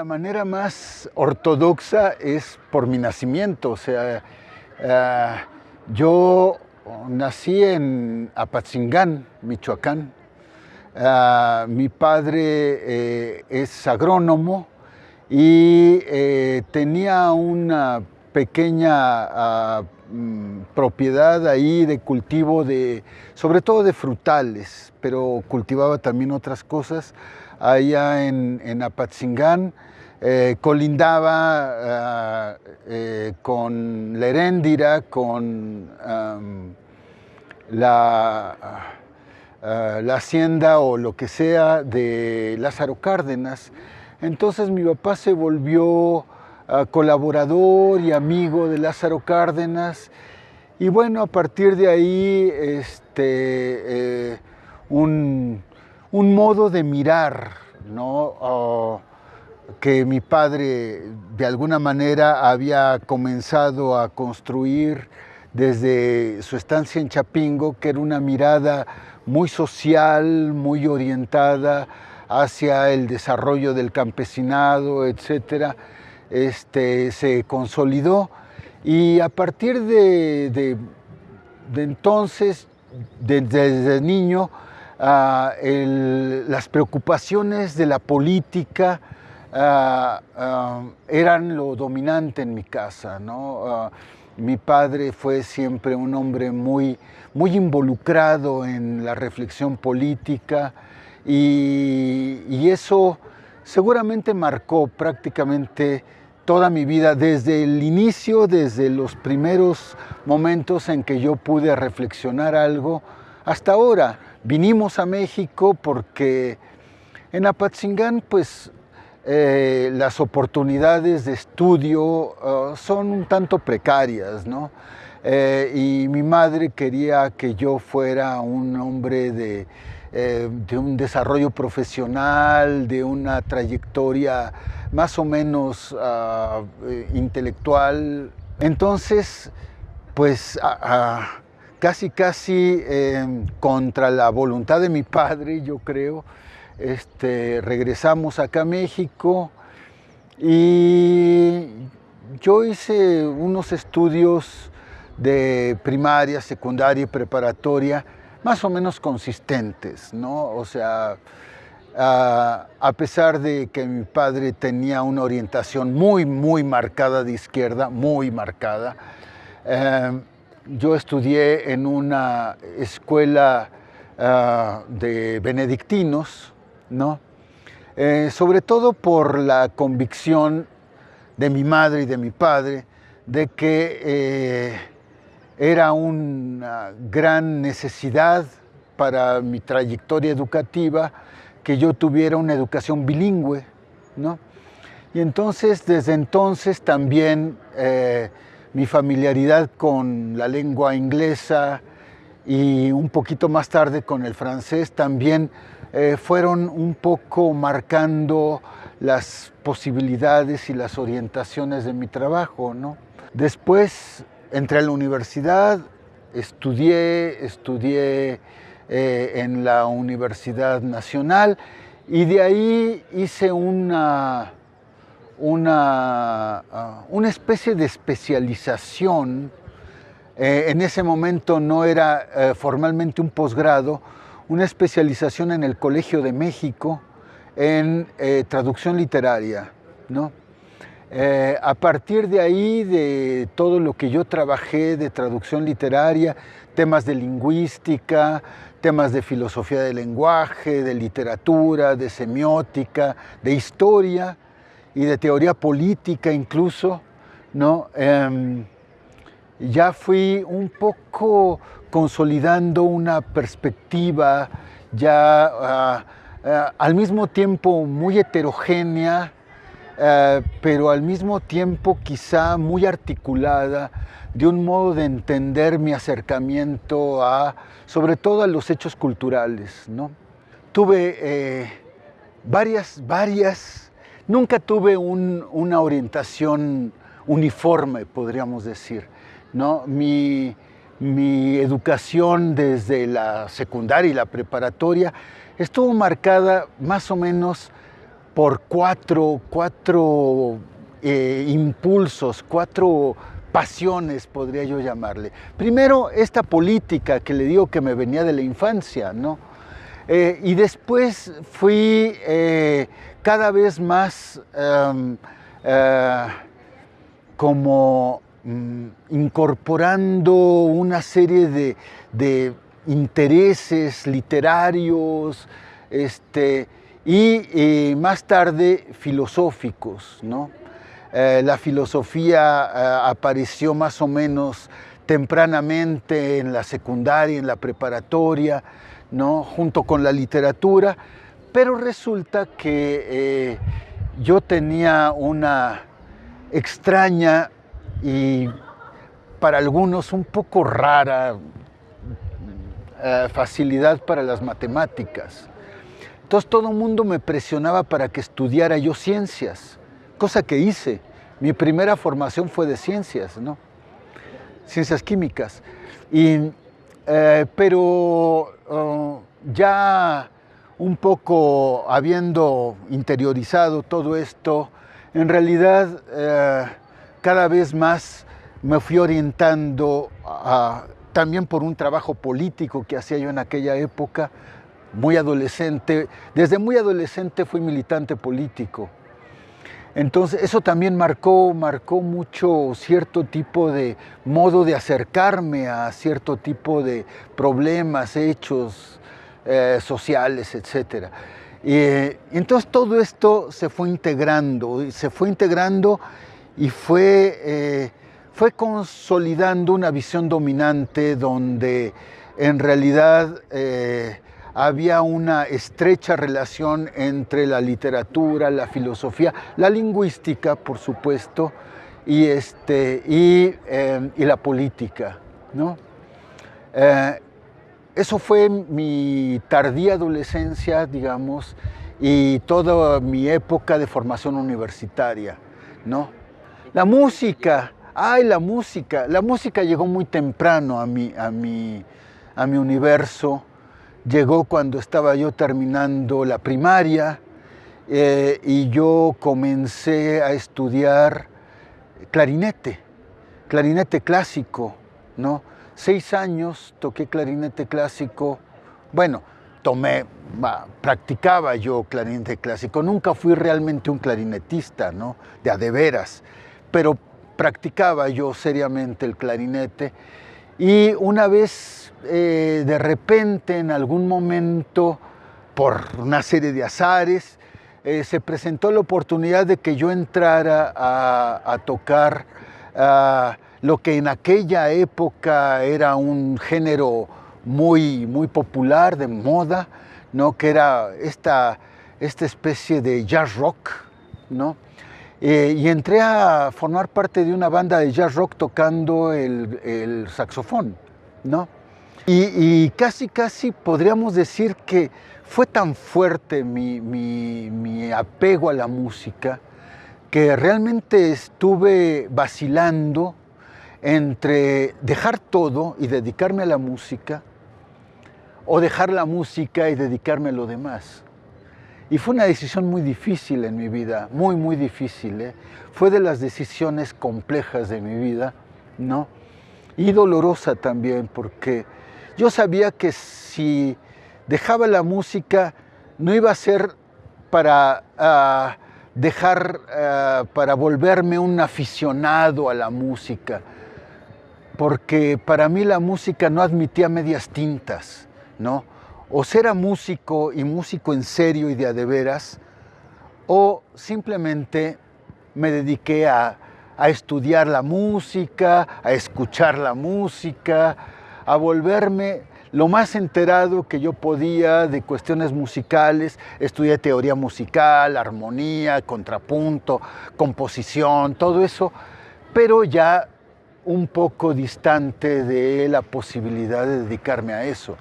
la manera más ortodoxa es por mi nacimiento. O sea, yo nací en Apatzingán, Michoacán. Mi padre es agrónomo y tenía una pequeña propiedad ahí de cultivo sobre todo de frutales, pero cultivaba también otras cosas allá en Apatzingán. Colindaba con la Heréndira, con la hacienda o lo que sea de Lázaro Cárdenas. Entonces mi papá se volvió colaborador y amigo de Lázaro Cárdenas, y bueno, a partir de ahí un modo de mirar, ¿no? Que mi padre de alguna manera había comenzado a construir desde su estancia en Chapingo, que era una mirada muy social, muy orientada hacia el desarrollo del campesinado, etcétera. Se consolidó, y a partir de entonces, desde niño, las preocupaciones de la política eran lo dominante en mi casa, ¿no? Mi padre fue siempre un hombre muy involucrado en la reflexión política, y eso seguramente marcó prácticamente toda mi vida, desde el inicio, desde los primeros momentos en que yo pude reflexionar algo, hasta ahora. Vinimos a México porque en Apatzingán, pues, las oportunidades de estudio son un tanto precarias, ¿no? Y mi madre quería que yo fuera un hombre de un desarrollo profesional, de una trayectoria más o menos intelectual. Entonces, pues casi contra la voluntad de mi padre, yo creo, regresamos acá a México, y yo hice unos estudios de primaria, secundaria y preparatoria más o menos consistentes, ¿no? O sea, a pesar de que mi padre tenía una orientación muy marcada de izquierda, muy marcada, yo estudié en una escuela de benedictinos, ¿no? Sobre todo por la convicción de mi madre y de mi padre de que era una gran necesidad para mi trayectoria educativa que yo tuviera una educación bilingüe, ¿no? Y entonces, desde entonces también mi familiaridad con la lengua inglesa y un poquito más tarde con el francés también fueron un poco marcando las posibilidades y las orientaciones de mi trabajo, ¿no? Después entré a la universidad, estudié en la Universidad Nacional, y de ahí hice una especie de especialización. En ese momento no era formalmente un posgrado, una especialización en el Colegio de México en traducción literaria, ¿no? A partir de ahí, de todo lo que yo trabajé de traducción literaria, temas de lingüística, temas de filosofía del lenguaje, de literatura, de semiótica, de historia y de teoría política incluso, ¿no? Ya fui un poco consolidando una perspectiva ya al mismo tiempo muy heterogénea, pero al mismo tiempo quizá muy articulada, de un modo de entender mi acercamiento sobre todo a los hechos culturales, ¿no? Tuve nunca tuve una orientación uniforme, podríamos decir, ¿no? Mi educación desde la secundaria y la preparatoria estuvo marcada más o menos por cuatro impulsos, cuatro pasiones, podría yo llamarle. Primero, esta política que le digo que me venía de la infancia, ¿no? Y después fui cada vez más como incorporando una serie de intereses literarios y más tarde filosóficos, ¿no? La filosofía apareció más o menos tempranamente en la secundaria, en la preparatoria, ¿no? Junto con la literatura, pero resulta que yo tenía una extraña y para algunos un poco rara facilidad para las matemáticas. Entonces todo el mundo me presionaba para que estudiara yo ciencias, cosa que hice. Mi primera formación fue de ciencias, ¿no? Ciencias químicas. Pero ya un poco habiendo interiorizado todo esto, en realidad cada vez más me fui orientando también por un trabajo político que hacía yo en aquella época, muy adolescente. Desde muy adolescente fui militante político. Entonces eso también marcó mucho cierto tipo de modo de acercarme a cierto tipo de problemas, hechos sociales, etc. Entonces todo esto se fue integrando y fue consolidando una visión dominante donde en realidad había una estrecha relación entre la literatura, la filosofía, la lingüística, por supuesto, y la política, ¿no? Eso fue mi tardía adolescencia, digamos, y toda mi época de formación universitaria, ¿no? La música, la música llegó muy temprano a mi universo. Llegó cuando estaba yo terminando la primaria y yo comencé a estudiar clarinete clásico, ¿no? 6 años toqué clarinete clásico. Bueno, practicaba yo clarinete clásico. Nunca fui realmente un clarinetista, ¿no? De veras, pero practicaba yo seriamente el clarinete. Y una vez, de repente, en algún momento, por una serie de azares, se presentó la oportunidad de que yo entrara a tocar lo que en aquella época era un género muy, muy popular, de moda, ¿no? Que era esta especie de jazz rock, ¿no? Y entré a formar parte de una banda de jazz rock tocando el saxofón, ¿no? Y casi podríamos decir que fue tan fuerte mi apego a la música que realmente estuve vacilando entre dejar todo y dedicarme a la música o dejar la música y dedicarme a lo demás. Y fue una decisión muy difícil en mi vida, muy, muy difícil, ¿eh? Fue de las decisiones complejas de mi vida, ¿no? Y dolorosa también, porque yo sabía que si dejaba la música no iba a ser para para volverme un aficionado a la música, porque para mí la música no admitía medias tintas, ¿no? O ser músico y músico en serio y de a de veras, o simplemente me dediqué a estudiar la música, a escuchar la música, a volverme lo más enterado que yo podía de cuestiones musicales. Estudié teoría musical, armonía, contrapunto, composición, todo eso, pero ya un poco distante de la posibilidad de dedicarme a eso,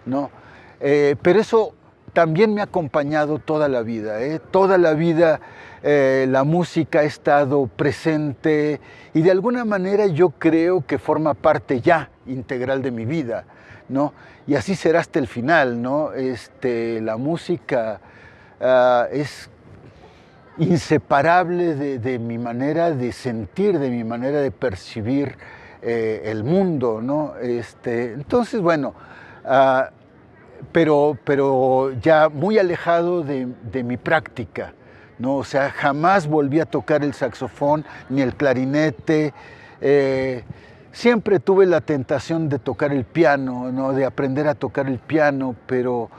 ¿no? Pero eso también me ha acompañado toda la vida, toda la vida la música ha estado presente y de alguna manera yo creo que forma parte ya integral de mi vida, ¿no? Y así será hasta el final, ¿no? La música es inseparable de mi manera de sentir, de mi manera de percibir el mundo, ¿no? Entonces, bueno, pero ya muy alejado de mi práctica, ¿no? O sea, jamás volví a tocar el saxofón ni el clarinete. Siempre tuve la tentación de tocar el piano, ¿no? De aprender a tocar el piano, pero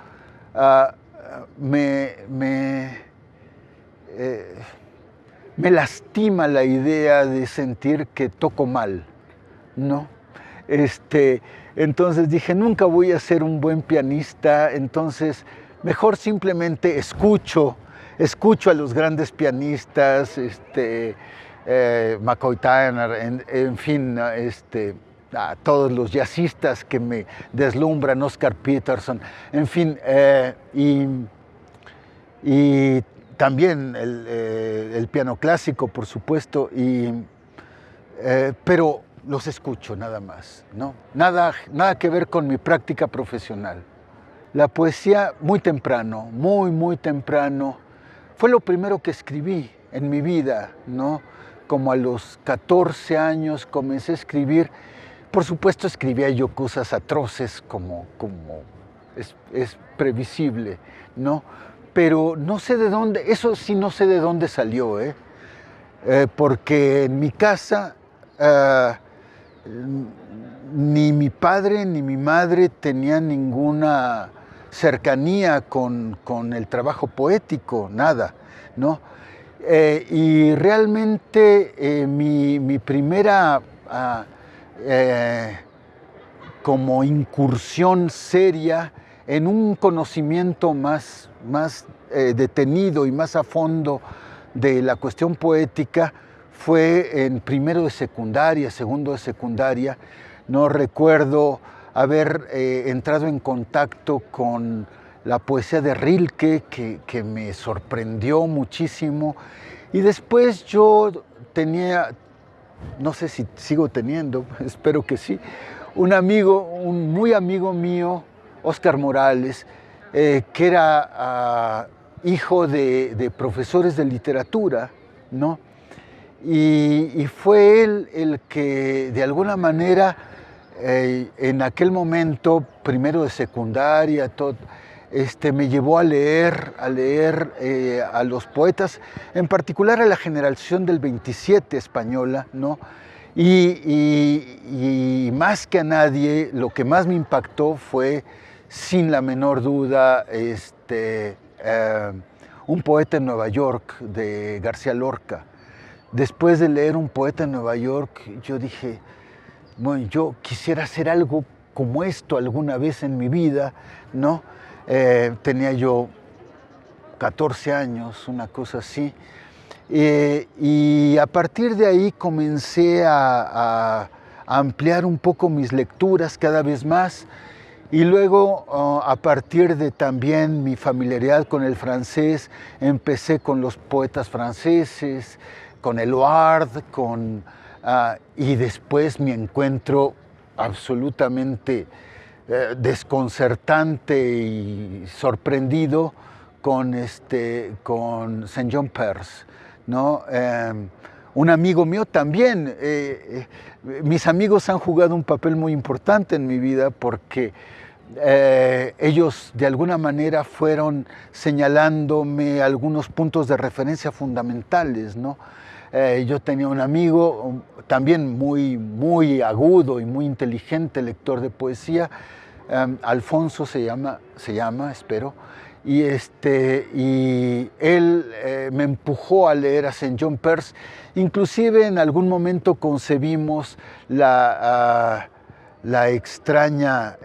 me lastima la idea de sentir que toco mal, ¿no? Entonces dije, nunca voy a ser un buen pianista, entonces mejor simplemente escucho a los grandes pianistas, McCoy Tyner, en fin, a todos los jazzistas que me deslumbran, Oscar Peterson, en fin, y también el piano clásico, por supuesto, pero los escucho nada más, ¿no? Nada que ver con mi práctica profesional. La poesía muy temprano, muy temprano, fue lo primero que escribí en mi vida, ¿no? Como a los 14 años comencé a escribir. Por supuesto escribía yo cosas atroces como es previsible, ¿no? Pero no sé de dónde, eso sí no sé de dónde salió, porque en mi casa ni mi padre ni mi madre tenían ninguna cercanía con el trabajo poético, nada, ¿no? Y realmente mi primera como incursión seria en un conocimiento más detenido y más a fondo de la cuestión poética fue en primero de secundaria, segundo de secundaria. No recuerdo haber entrado en contacto con la poesía de Rilke, que me sorprendió muchísimo. Y después yo tenía, no sé si sigo teniendo, espero que sí, un muy amigo mío, Óscar Morales, que era hijo de profesores de literatura, ¿no? Y fue él el que de alguna manera en aquel momento, primero de secundaria, me llevó a leer a los poetas, en particular a la generación del 27 española, ¿no? Y más que a nadie, lo que más me impactó fue, sin la menor duda, Un poeta en Nueva York, de García Lorca. Después de leer Un poeta en Nueva York, yo dije, bueno, yo quisiera hacer algo como esto alguna vez en mi vida, ¿no? Tenía yo 14 años, una cosa así. Y a partir de ahí comencé a ampliar un poco mis lecturas cada vez más. Y luego, a partir de también mi familiaridad con el francés, empecé con los poetas franceses, con Eluard, y después mi encuentro absolutamente desconcertante y sorprendido con Saint-John Perse, ¿no? Un amigo mío también. Mis amigos han jugado un papel muy importante en mi vida porque ellos de alguna manera fueron señalándome algunos puntos de referencia fundamentales, ¿no? Yo tenía un amigo también muy agudo y muy inteligente, lector de poesía, Alfonso se llama, espero, y él me empujó a leer a Saint-John Perse. Inclusive en algún momento concebimos la extraña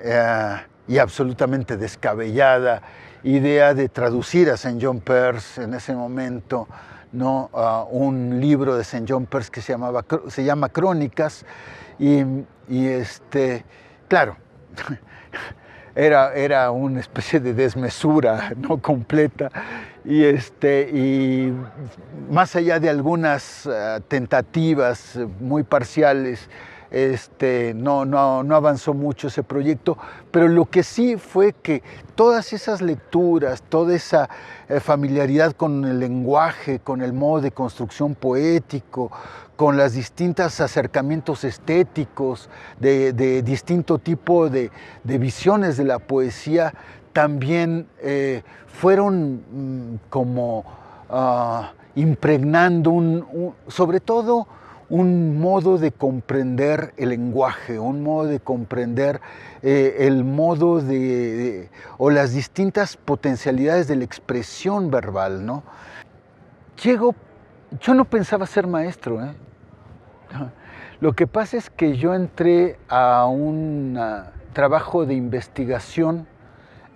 y absolutamente descabellada idea de traducir a Saint-John Perse en ese momento, ¿no? Un libro de Saint-John Perse que se llama Crónicas, y claro, era una especie de desmesura, ¿no? Completa, y más allá de algunas tentativas muy parciales, no avanzó mucho ese proyecto, pero lo que sí fue que todas esas lecturas, toda esa familiaridad con el lenguaje, con el modo de construcción poético, con los distintos acercamientos estéticos, de distinto tipo de visiones de la poesía, también fueron como impregnando sobre todo un modo de comprender el lenguaje, un modo de comprender el modo o las distintas potencialidades de la expresión verbal, ¿no? Yo no pensaba ser maestro, ¿eh? Lo que pasa es que yo entré a un trabajo de investigación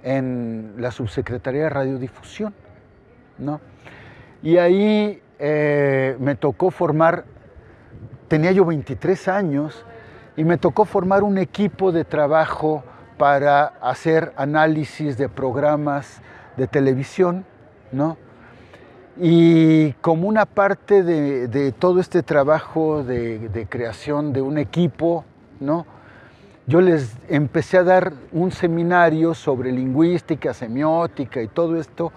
en la Subsecretaría de Radiodifusión, ¿no? Y ahí me tocó formar, tenía yo 23 años, y me tocó formar un equipo de trabajo para hacer análisis de programas de televisión, ¿no? Y como una parte de todo este trabajo de creación de un equipo, ¿no? Yo les empecé a dar un seminario sobre lingüística, semiótica y todo esto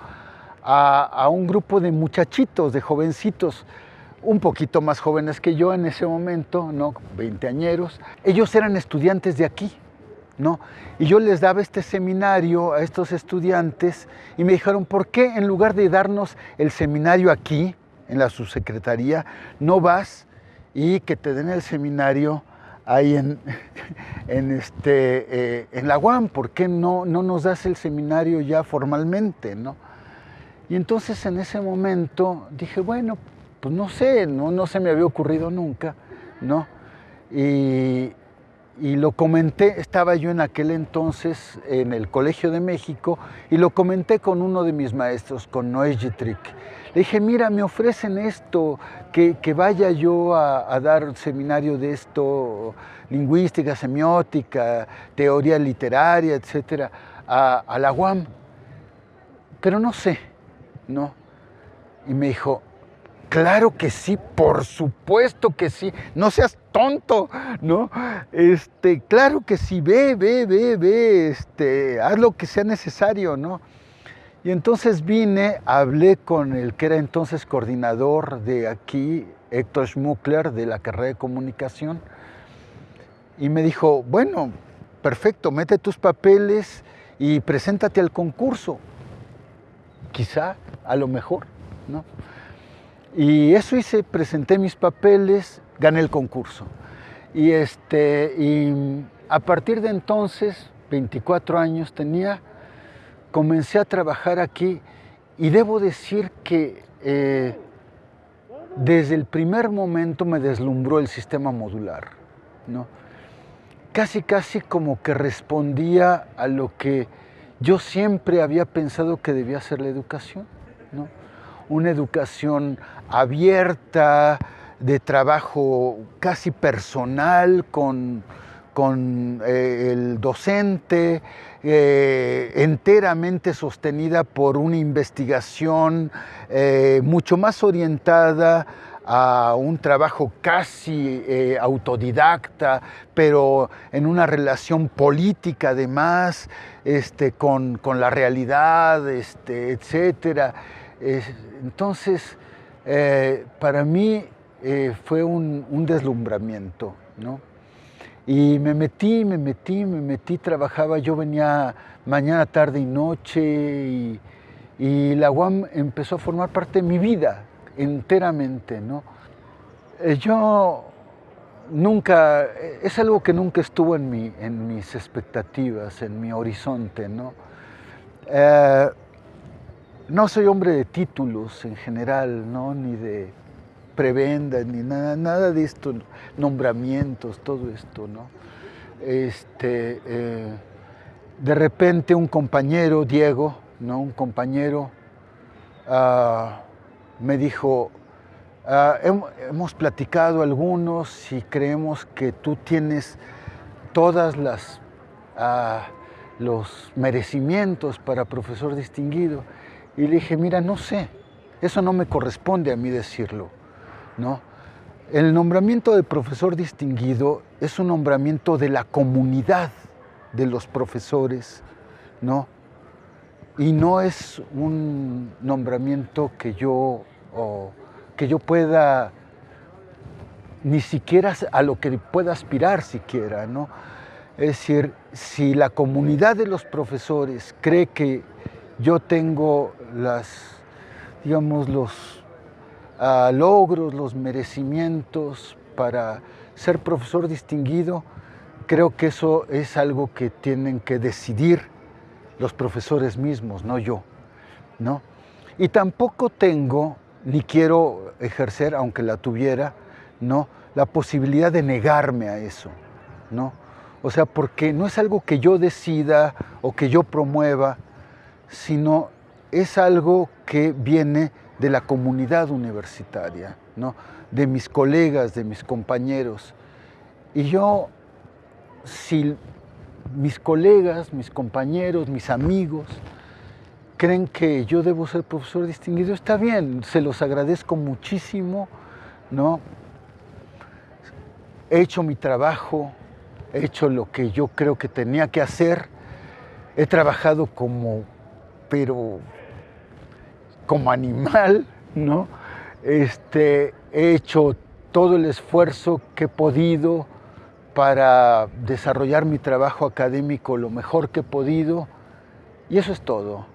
a un grupo de muchachitos, de jovencitos, un poquito más jóvenes que yo en ese momento, ¿no? Veinteañeros. Ellos eran estudiantes de aquí, ¿no? Y yo les daba este seminario a estos estudiantes y me dijeron, ¿por qué en lugar de darnos el seminario aquí, en la subsecretaría, no vas y que te den el seminario ahí en la UAM? ¿Por qué no nos das el seminario ya formalmente, ¿no? Y entonces en ese momento dije, bueno, pues no sé, no se me había ocurrido nunca, ¿no? Y lo comenté, estaba yo en aquel entonces en el Colegio de México y lo comenté con uno de mis maestros, con Noé Gitrick. Le dije, mira, me ofrecen esto, que vaya yo a dar seminario de esto, lingüística, semiótica, teoría literaria, etcétera, a la UAM, pero no sé, ¿no? Y me dijo, claro que sí, por supuesto que sí, no seas tonto, ¿no? Claro que sí, ve, haz lo que sea necesario, ¿no? Y entonces vine, hablé con el que era entonces coordinador de aquí, Héctor Schmuckler, de la carrera de comunicación, y me dijo, bueno, perfecto, mete tus papeles y preséntate al concurso, quizá, a lo mejor, ¿no? Y eso hice, presenté mis papeles, gané el concurso. Y a partir de entonces, 24 años tenía, comencé a trabajar aquí y debo decir que desde el primer momento me deslumbró el sistema modular, ¿no? Casi como que respondía a lo que yo siempre había pensado que debía ser la educación, ¿no? Una educación abierta, de trabajo casi personal con el docente, enteramente sostenida por una investigación mucho más orientada a un trabajo casi autodidacta, pero en una relación política además, con la realidad, etcétera. Entonces, para mí fue un deslumbramiento, ¿no? Y me metí, trabajaba, yo venía mañana, tarde y noche, y la UAM empezó a formar parte de mi vida enteramente, ¿no? Yo nunca, es algo que nunca estuvo en mis expectativas, en mi horizonte, ¿no? No soy hombre de títulos en general, ¿no? Ni de prebendas, ni nada de esto, nombramientos, todo esto, ¿no? De repente un compañero, Diego, ¿no? Un compañero me dijo, hemos platicado algunos y creemos que tú tienes todas los merecimientos para profesor distinguido. Y le dije, mira, no sé, eso no me corresponde a mí decirlo, ¿no? El nombramiento de profesor distinguido es un nombramiento de la comunidad de los profesores, ¿no? Y no es un nombramiento que yo pueda, ni siquiera a lo que pueda aspirar siquiera, ¿no? Es decir, si la comunidad de los profesores cree que yo tengo digamos, los logros, los merecimientos para ser profesor distinguido, creo que eso es algo que tienen que decidir los profesores mismos, no yo, ¿no? Y tampoco tengo, ni quiero ejercer, aunque la tuviera, ¿no?, la posibilidad de negarme a eso, ¿no? O sea, porque no es algo que yo decida o que yo promueva, sino es algo que viene de la comunidad universitaria, ¿no?, de mis colegas, de mis compañeros. Y yo, si mis colegas, mis compañeros, mis amigos creen que yo debo ser profesor distinguido, está bien, se los agradezco muchísimo, ¿no? He hecho mi trabajo, he hecho lo que yo creo que tenía que hacer, he trabajado pero como animal, ¿no? He hecho todo el esfuerzo que he podido para desarrollar mi trabajo académico lo mejor que he podido, y eso es todo,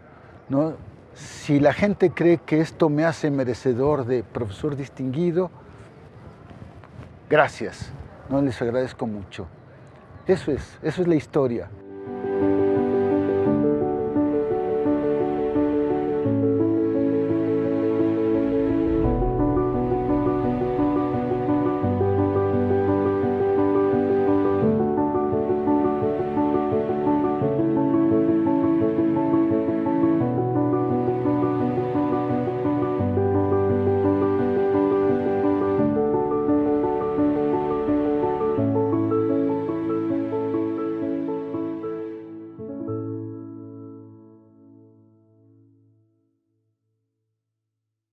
¿no? Si la gente cree que esto me hace merecedor de profesor distinguido, gracias, ¿no? Les agradezco mucho. Eso es la historia.